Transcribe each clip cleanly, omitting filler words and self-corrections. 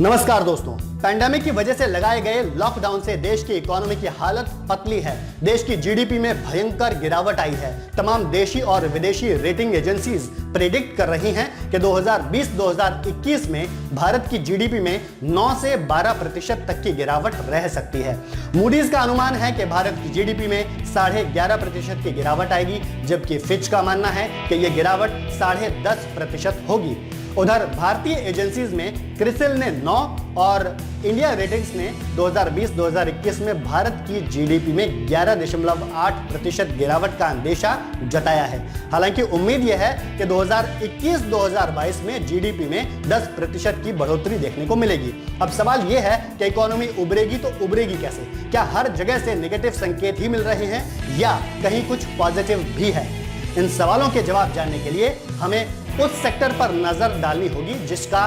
नमस्कार दोस्तों, पैंडेमिक की वजह से लगाए गए लॉकडाउन से देश की इकोनॉमी की हालत पतली है। देश की जीडीपी में भयंकर गिरावट आई है। तमाम देशी और विदेशी रेटिंग एजेंसीज प्रेडिक्ट कर रही हैं कि 2020-2021 में भारत की जीडीपी में 9 से 12% तक की गिरावट रह सकती है। मूडीज का अनुमान है कि भारत की जीडीपी में 11.5% की गिरावट आएगी, जबकि फिच का मानना है कि यह गिरावट 10.5% होगी। उधर भारतीय एजेंसीज में क्रिसिल ने 9 और इंडिया रेटिंग्स ने 2020-2021 में भारत की जीडीपी में 11.8% गिरावट का अंदेशा जताया है। हालांकि उम्मीद यह है कि 2021-2022 में जीडीपी में 10% की बढ़ोतरी देखने को मिलेगी। अब सवाल यह है कि इकोनॉमी उभरेगी तो उभरेगी कैसे? क्या हर जगह से नेगेटिव संकेत ही मिल रहे हैं या कहीं कुछ पॉजिटिव भी है? इन सवालों के जवाब जानने के लिए हमें उस सेक्टर पर नजर डालनी होगी जिसका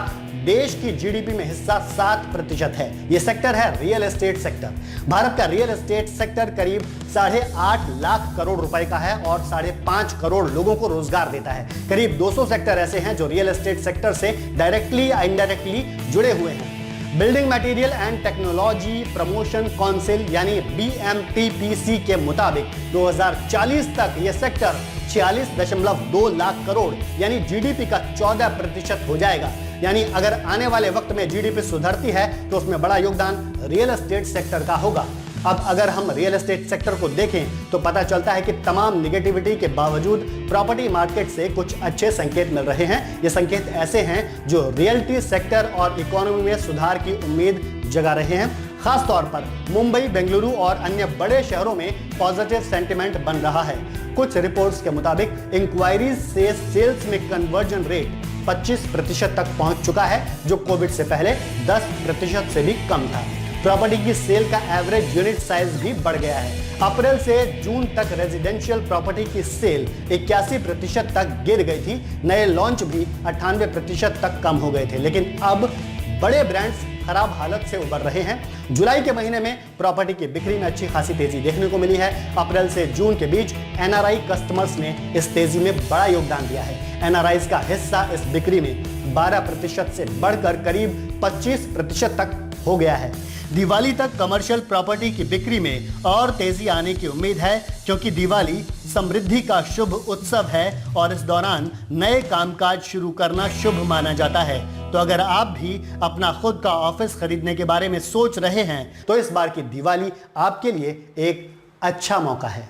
देश की जीडीपी में हिस्सा 7% है। यह सेक्टर है रियल एस्टेट सेक्टर। भारत का रियल एस्टेट सेक्टर करीब 8.5 लाख करोड़ रुपए का है और 5.5 करोड़ लोगों को रोजगार देता है। करीब 200 सेक्टर ऐसे हैं जो रियल एस्टेट सेक्टर से डायरेक्टली या इनडायरेक्टली जुड़े हुए हैं। Building material and technology promotion council यानी BMTPC के मुताबिक 2040 तक यह सेक्टर 46.2 लाख करोड़ यानी जीडीपी का 14% हो जाएगा। यानी अगर आने वाले वक्त में जीडीपी सुधरती है तो उसमें बड़ा योगदान रियल एस्टेट सेक्टर का होगा। अब अगर हम रियल एस्टेट सेक्टर को देखें तो पता चलता है कि तमाम निगेटिविटी के बावजूद प्रॉपर्टी मार्केट से कुछ अच्छे संकेत मिल रहे हैं। ये संकेत ऐसे हैं जो रियल्टी सेक्टर और इकोनॉमी में सुधार की उम्मीद जगा रहे हैं। खास तौर पर मुंबई, बेंगलुरु और अन्य बड़े शहरों में पॉजिटिव सेंटिमेंट बन रहा है। कुछ रिपोर्ट्स के मुताबिक इंक्वायरीज से सेल्स में कन्वर्जन रेट 25% तक पहुंच चुका है, जो कोविड से पहले 10% से भी कम था। प्रॉपर्टी की सेल का एवरेज यूनिट साइज भी बढ़ गया है। अप्रैल से जून तक रेजिडेंशियल प्रॉपर्टी की सेल 81% तक गिर गई थी। नए लॉन्च भी 98% तक कम हो गए थे, लेकिन अब बड़े ब्रांड्स खराब हालत से उबर रहे हैं। जुलाई के महीने में प्रॉपर्टी की बिक्री में अच्छी खासी तेजी देखने को मिली है। अप्रैल से जून के बीच NRI कस्टमर्स ने इस तेजी में बड़ा योगदान दिया है। NRIs का हिस्सा इस बिक्री में 12% से बढ़कर करीब 25% तक हो गया है। दिवाली तक कमर्शियल प्रॉपर्टी की बिक्री में और तेजी आने की उम्मीद है, क्योंकि दिवाली समृद्धि का शुभ उत्सव है और इस दौरान नए कामकाज शुरू करना शुभ माना जाता है। तो अगर आप भी अपना खुद का ऑफिस खरीदने के बारे में सोच रहे हैं तो इस बार की दिवाली आपके लिए एक अच्छा मौका है।